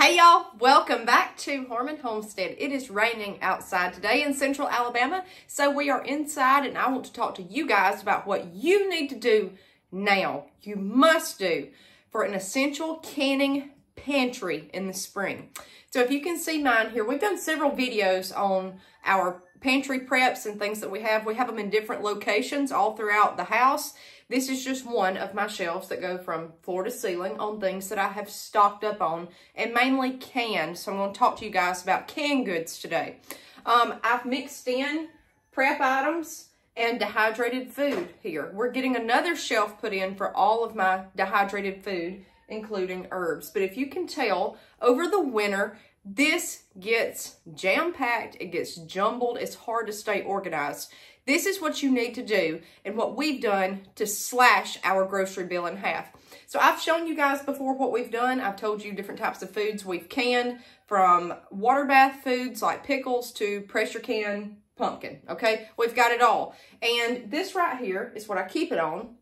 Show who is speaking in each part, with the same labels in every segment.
Speaker 1: Hey y'all, welcome back to Homestead. It is raining outside today in central Alabama, so we are inside and I want to talk to you guys about what you need to do now. You must do for an essential canning pantry in the spring. So if you can see mine here, we've done several videos on our pantry preps and things that we have. We have them in different locations all throughout the house. This is just one of my shelves that go from floor to ceiling on things that I have stocked up on and mainly canned. So I'm going to talk to you guys about canned goods today. I've mixed in prep items and dehydrated food here. We're getting another shelf put in for all of my dehydrated food, including herbs. But if you can tell, over the winter, this gets jam-packed, it gets jumbled, it's hard to stay organized. This is what you need to do and what we've done to slash our grocery bill in half. So I've shown you guys before what we've done. I've told you different types of foods we've canned, from water bath foods like pickles to pressure can pumpkin, okay? We've got it all. And this right here is what I keep it on.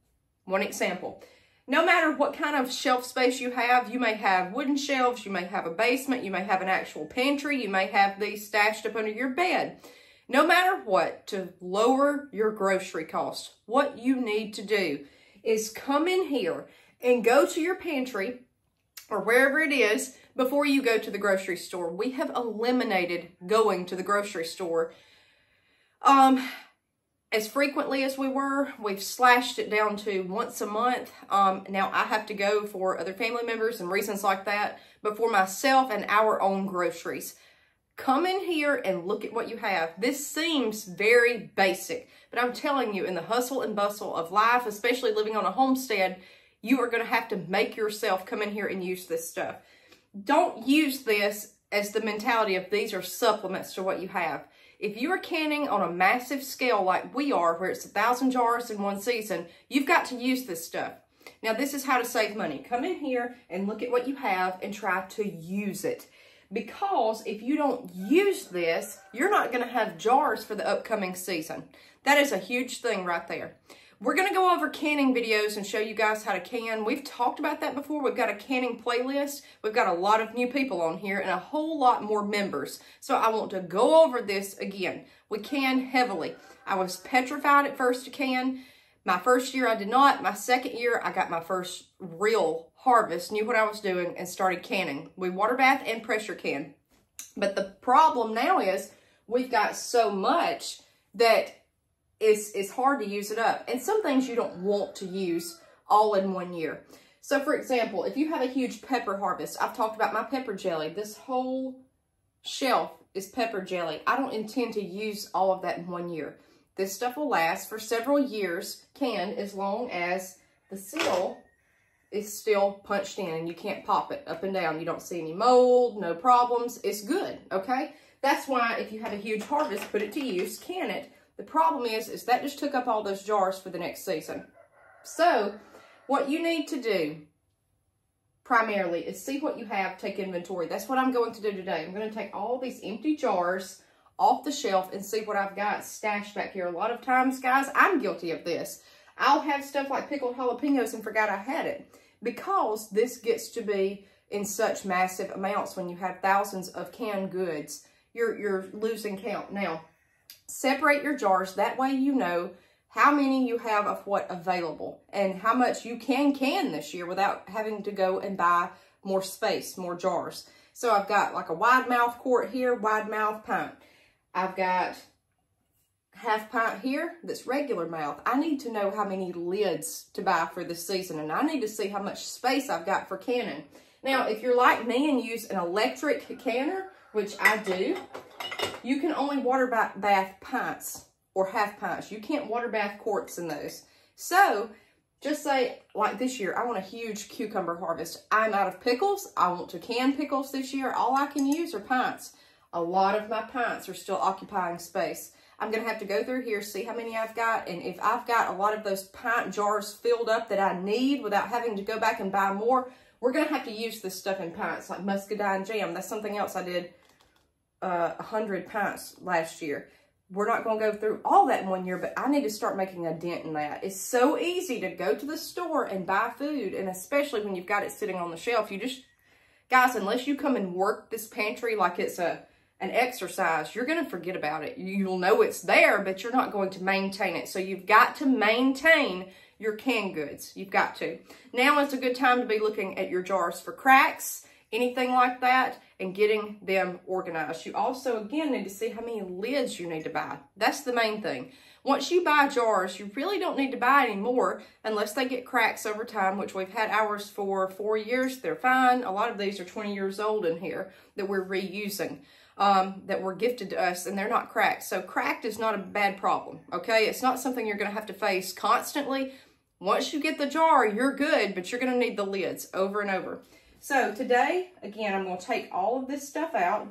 Speaker 1: One example. No matter what kind of shelf space you may have wooden shelves, you may have a basement, you may have an actual pantry, you may have these stashed up under your bed. No matter what, to lower your grocery costs, what you need to do is come in here and go to your pantry or wherever it is before you go to the grocery store. We have eliminated going to the grocery store as frequently as we were. We've slashed it down to once a month. Now I have to go for other family members and reasons like that, but for myself and our own groceries. Come in here and look at what you have. This seems very basic, but I'm telling you, in the hustle and bustle of life, especially living on a homestead, you are going to have to make yourself come in here and use this stuff. Don't use this as the mentality of these are supplements to what you have. If you are canning on a massive scale like we are, where it's 1,000 jars in one season, you've got to use this stuff. Now, this is how to save money. Come in here and look at what you have and try to use it. Because if you don't use this, you're not going to have jars for the upcoming season. That is a huge thing right there. We're going to go over canning videos and show you guys how to can. We've talked about that before. We've got a canning playlist. We've got a lot of new people on here and a whole lot more members. So I want to go over this again. We can heavily. I was petrified at first to can. My first year I did not. My second year I got my first real harvest, knew what I was doing, and started canning. We water bath and pressure can. But the problem now is we've got so much that it's hard to use it up. And some things you don't want to use all in one year. So for example, if you have a huge pepper harvest, I've talked about my pepper jelly. This whole shelf is pepper jelly. I don't intend to use all of that in one year. This stuff will last for several years, canned, as long as the seal is still punched in and you can't pop it up and down. You don't see any mold, no problems. It's good, okay? That's why if you have a huge harvest, put it to use, can it. The problem is that just took up all those jars for the next season. So what you need to do primarily is see what you have, take inventory. That's what I'm going to do today. I'm going to take all these empty jars off the shelf and see what I've got stashed back here. A lot of times, guys, I'm guilty of this. I'll have stuff like pickled jalapenos and forgot I had it, because this gets to be in such massive amounts. When you have thousands of canned goods, you're losing count. Now, separate your jars. That way you know how many you have of what available and how much you can this year without having to go and buy more space, more jars. So I've got like a wide mouth quart here, wide mouth pint. I've got half pint here that's regular mouth. I need to know how many lids to buy for this season, and I need to see how much space I've got for canning. Now, if you're like me and use an electric canner, which I do, you can only water bath pints or half pints. You can't water bath quarts in those. So just say, like this year, I want a huge cucumber harvest. I'm out of pickles. I want to can pickles this year. All I can use are pints. A lot of my pints are still occupying space. I'm going to have to go through here, see how many I've got, and if I've got a lot of those pint jars filled up that I need without having to go back and buy more, we're going to have to use this stuff in pints, like muscadine jam. That's something else I did 100 pints last year. We're not going to go through all that in one year, but I need to start making a dent in that. It's so easy to go to the store and buy food, and especially when you've got it sitting on the shelf, you just Guys, unless you come and work this pantry like it's an exercise, you're going to forget about it. You'll know it's there, but you're not going to maintain it. So you've got to maintain your canned goods. You've got to. Now is a good time to be looking at your jars for cracks, anything like that, and getting them organized. You also, again, need to see how many lids you need to buy. That's the main thing. Once you buy jars, you really don't need to buy any more unless they get cracks over time, which we've had ours for 4 years. They're fine. A lot of these are 20 years old in here that we're reusing, that were gifted to us, and they're not cracked. So cracked is not a bad problem, okay? It's not something you're going to have to face constantly. Once you get the jar, you're good, but you're going to need the lids over and over. So today, again, I'm going to take all of this stuff out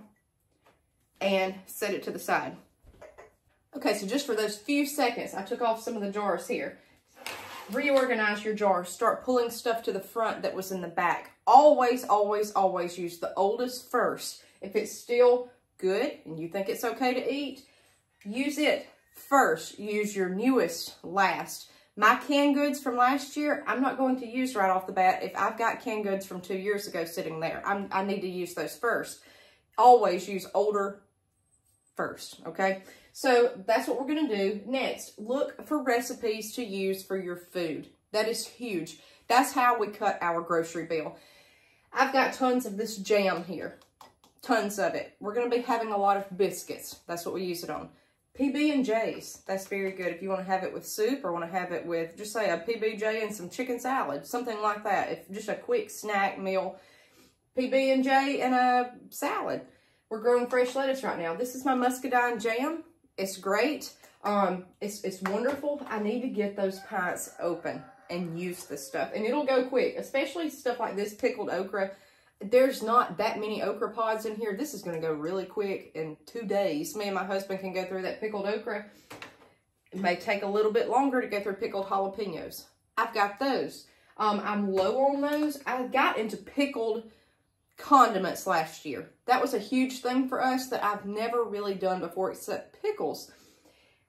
Speaker 1: and set it to the side. Okay, so just for those few seconds, I took off some of the jars here. Reorganize your jars. Start pulling stuff to the front that was in the back. Always, always, always use the oldest first. If it's still good and you think it's okay to eat, use it first. Use your newest last. My canned goods from last year, I'm not going to use right off the bat. If I've got canned goods from 2 years ago sitting there, I need to use those first. Always use older first, okay? So that's what we're going to do. Next, look for recipes to use for your food. That is huge. That's how we cut our grocery bill. I've got tons of this jam here. Tons of it. We're going to be having a lot of biscuits. That's what we use it on. PB&Js. That's very good if you want to have it with soup or want to have it with, just say, a PB&J and some chicken salad. Something like that. If just a quick snack meal. PB&J and a salad. We're growing fresh lettuce right now. This is my muscadine jam. It's great. It's wonderful. I need to get those pints open and use this stuff. And it'll go quick, especially stuff like this pickled okra. There's not that many okra pods in here. This is going to go really quick in 2 days. Me and my husband can go through that pickled okra. It may take a little bit longer to go through pickled jalapenos. I've got those. I'm low on those. I got into pickled condiments last year. That was a huge thing for us that I've never really done before except pickles.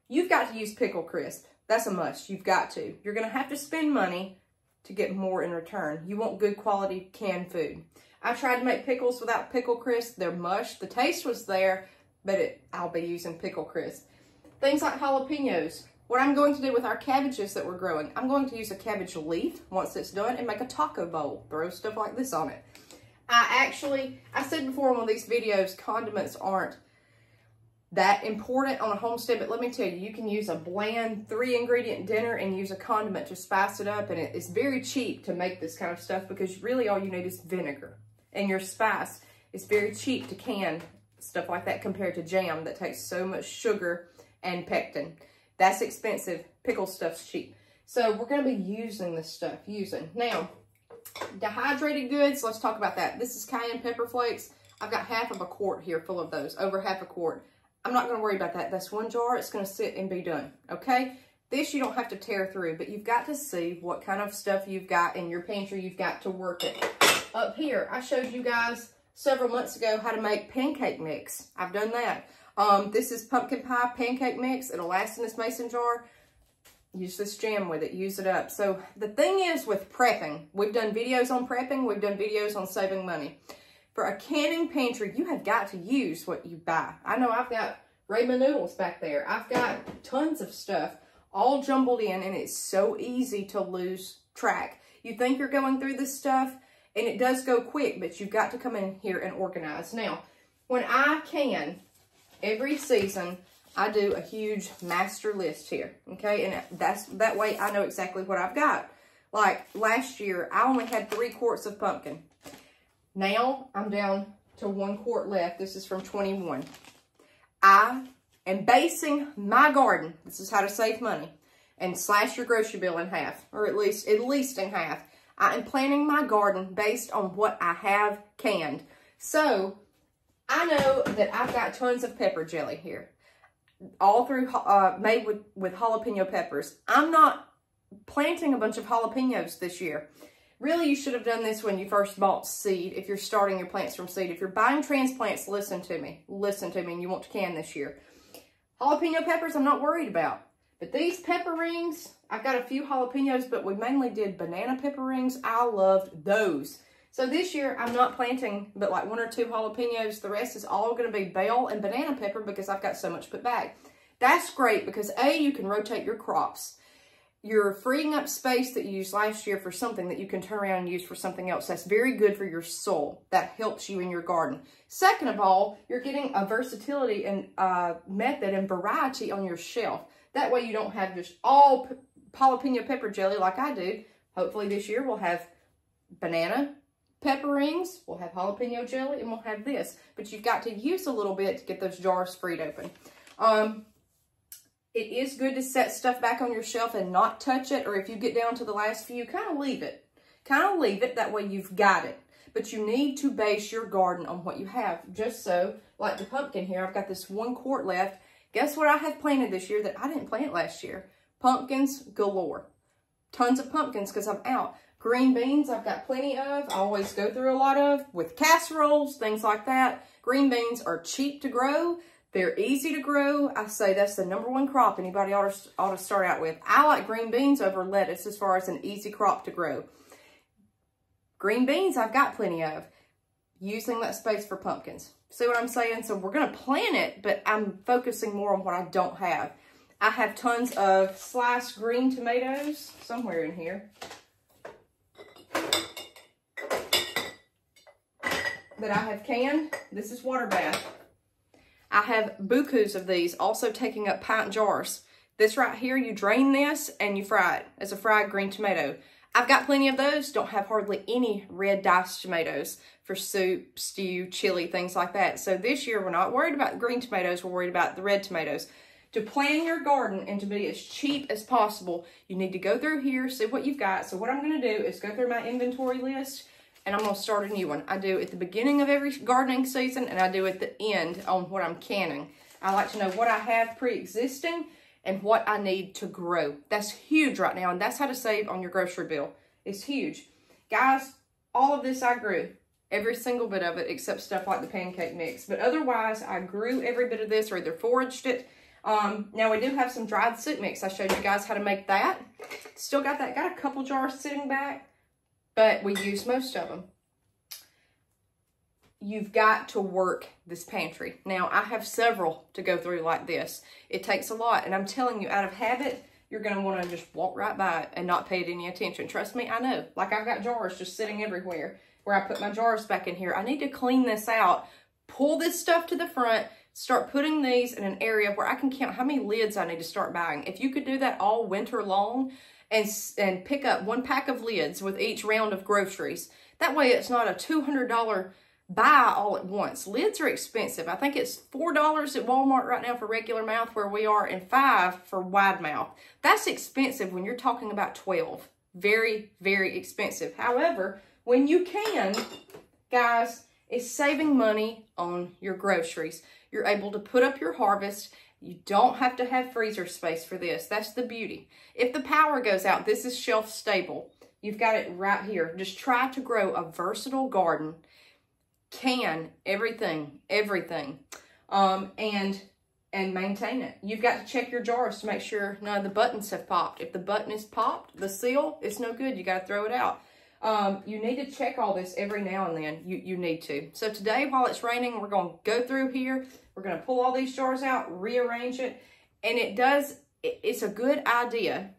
Speaker 1: You've got to use pickle crisp. That's a must. You've got to. You're going to have to spend money to get more in return. You want good quality canned food. I tried to make pickles without pickle crisp. They're mush. The taste was there, but I'll be using pickle crisp. Things like jalapenos. What I'm going to do with our cabbages that we're growing, I'm going to use a cabbage leaf once it's done and make a taco bowl. Throw stuff like this on it. I said before in one of these videos, condiments aren't that important on a homestead, but let me tell you, you can use a bland 3-ingredient dinner and use a condiment to spice it up, and it's very cheap to make this kind of stuff because really all you need is vinegar. And your spice is very cheap to can stuff like that compared to jam that takes so much sugar and pectin. That's expensive. Pickle stuff's cheap. So we're going to be using this stuff. Now, dehydrated goods, let's talk about that. This is cayenne pepper flakes. I've got half of a quart here full of those, over half a quart. I'm not going to worry about that. That's one jar. It's going to sit and be done, okay? This you don't have to tear through, but you've got to see what kind of stuff you've got in your pantry. You've got to work it. Up here, I showed you guys several months ago how to make pancake mix. I've done that. This is pumpkin pie pancake mix. It'll last in this mason jar. Use this jam with it. Use it up. So the thing is with prepping, we've done videos on prepping. We've done videos on saving money. For a canning pantry, you have got to use what you buy. I know I've got ramen noodles back there. I've got tons of stuff all jumbled in, and it's so easy to lose track. You think you're going through this stuff, and it does go quick, but you've got to come in here and organize. Now, when I can, every season, I do a huge master list here, okay? And that way I know exactly what I've got. Like last year, I only had 3 quarts of pumpkin. Now I'm down to 1 quart left. This is from 21. I am basing my garden. This is how to save money and slash your grocery bill in half, or at least in half. I am planning my garden based on what I have canned. So I know that I've got tons of pepper jelly here, all through made with jalapeno peppers. I'm not planting a bunch of jalapenos this year. Really, you should have done this when you first bought seed, if you're starting your plants from seed. If you're buying transplants, listen to me, and you want to can this year. Jalapeno peppers, I'm not worried about. But these pepper rings, I've got a few jalapenos, but we mainly did banana pepper rings. I loved those. So this year, I'm not planting but like 1 or 2 jalapenos. The rest is all going to be bell and banana pepper because I've got so much put back. That's great because A, you can rotate your crops. You're freeing up space that you used last year for something that you can turn around and use for something else. That's very good for your soul. That helps you in your garden. Second of all, you're getting a versatility and method and variety on your shelf. That way you don't have just all jalapeno pepper jelly like I do. Hopefully this year we'll have banana pepper rings, we'll have jalapeno jelly, and we'll have this. But you've got to use a little bit to get those jars freed open. It is good to set stuff back on your shelf and not touch it, or if you get down to the last few, kind of leave it. Kind of leave it, that way you've got it. But you need to base your garden on what you have. Just so, like the pumpkin here, I've got this 1 quart left. Guess what I have planted this year that I didn't plant last year? Pumpkins galore. Tons of pumpkins because I'm out. Green beans, I've got plenty of. I always go through a lot of with casseroles, things like that. Green beans are cheap to grow. They're easy to grow. I say that's the #1 crop anybody ought to start out with. I like green beans over lettuce as far as an easy crop to grow. Green beans, I've got plenty of. Using that space for pumpkins. See what I'm saying? So we're going to plant it, but I'm focusing more on what I don't have. I have tons of sliced green tomatoes somewhere in here that I have canned. This is water bath. I have bukus of these also taking up pint jars. This right here, you drain this and you fry it as a fried green tomato. I've got plenty of those. Don't have hardly any red diced tomatoes for soup, stew, chili, things like that. So this year, we're not worried about the green tomatoes. We're worried about the red tomatoes. To plan your garden and to be as cheap as possible, you need to go through here, see what you've got. So what I'm going to do is go through my inventory list, and I'm going to start a new one. I do at the beginning of every gardening season, and I do at the end on what I'm canning. I like to know what I have pre-existing and what I need to grow. That's huge right now, and that's how to save on your grocery bill. It's huge. Guys, all of this I grew. Every single bit of it, except stuff like the pancake mix. But otherwise, I grew every bit of this or either foraged it. Now, we do have some dried soup mix. I showed you guys how to make that. Still got that. Got a couple jars sitting back, but we use most of them. You've got to work this pantry. Now, I have several to go through like this. It takes a lot, and I'm telling you, out of habit, you're going to want to just walk right by it and not pay it any attention. Trust me, I know. Like, I've got jars just sitting everywhere where I put my jars back in here. I need to clean this out, pull this stuff to the front, start putting these in an area where I can count how many lids I need to start buying. If you could do that all winter long and pick up 1 pack of lids with each round of groceries, that way it's not a $200 buy all at once. Lids are expensive. I think it's $4 at Walmart right now for regular mouth where we are, and $5 for wide mouth. That's expensive when you're talking about 12. Very, very expensive. However, when you can, guys, it's saving money on your groceries. You're able to put up your harvest. You don't have to have freezer space for this. That's the beauty. If the power goes out, this is shelf stable. You've got it right here. Just try to grow a versatile garden. Can everything, and maintain it. You've got to check your jars to make sure none of the buttons have popped. If the button is popped, the seal, it's no good. You got to throw it out. You need to check all this every now and then. You need to. So today, while it's raining, we're going to go through here. We're going to pull all these jars out, rearrange it. And it's a good idea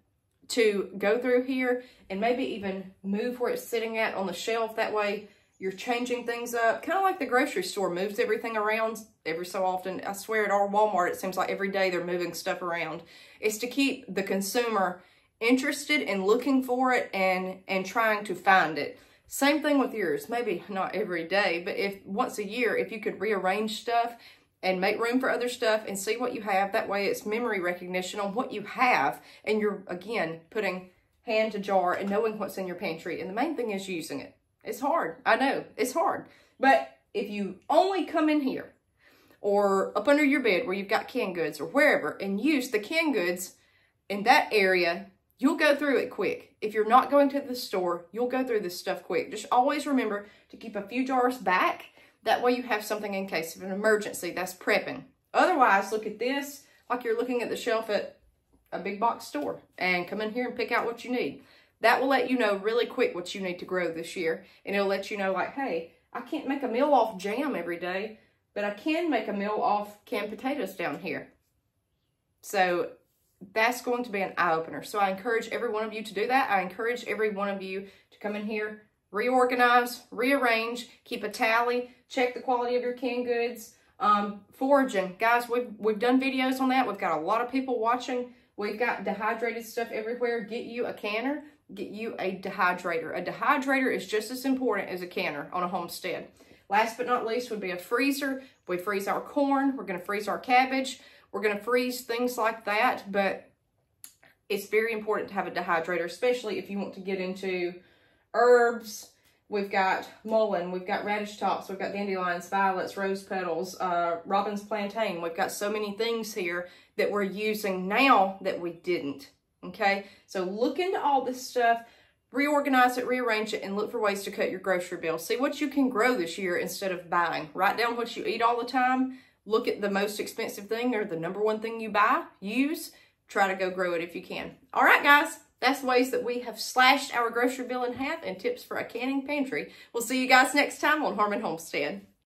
Speaker 1: to go through here and maybe even move where it's sitting at on the shelf. That way you're changing things up. Kind of like the grocery store moves everything around every so often. I swear at our Walmart, it seems like every day they're moving stuff around. It's to keep the consumer interested in looking for it and trying to find it. Same thing with yours. Maybe not every day, but if once a year, if you could rearrange stuff and make room for other stuff and see what you have, that way it's memory recognition on what you have, and you're, again, putting hand to jar and knowing what's in your pantry. And the main thing is using it. It's hard. I know. It's hard. But if you only come in here or up under your bed where you've got canned goods or wherever and use the canned goods in that area, you'll go through it quick. If you're not going to the store, you'll go through this stuff quick. Just always remember to keep a few jars back. That way you have something in case of an emergency. That's prepping. Otherwise, look at this like you're looking at the shelf at a big box store and come in here and pick out what you need. That will let you know really quick what you need to grow this year. And it'll let you know like, hey, I can't make a meal off jam every day, but I can make a meal off canned potatoes down here. So that's going to be an eye-opener. So I encourage every one of you to do that. I encourage every one of you to come in here, reorganize, rearrange, keep a tally, check the quality of your canned goods. Foraging, guys, we've done videos on that. We've got a lot of people watching. We've got dehydrated stuff everywhere. Get you a canner, get you a dehydrator. A dehydrator is just as important as a canner on a homestead. Last but not least would be a freezer. We freeze our corn. We're going to freeze our cabbage. We're going to freeze things like that, but it's very important to have a dehydrator, especially if you want to get into herbs. We've got mullein, we've got radish tops, we've got dandelions, violets, rose petals, robin's plantain. We've got so many things here that we're using now that we didn't, okay? So look into all this stuff, reorganize it, rearrange it, and look for ways to cut your grocery bill. See what you can grow this year instead of buying. Write down what you eat all the time. Look at the most expensive thing or the #1 thing you buy, use. Try to go grow it if you can. All right, guys. That's ways that we have slashed our grocery bill in half and tips for a canning pantry. We'll see you guys next time on Harmon Homestead.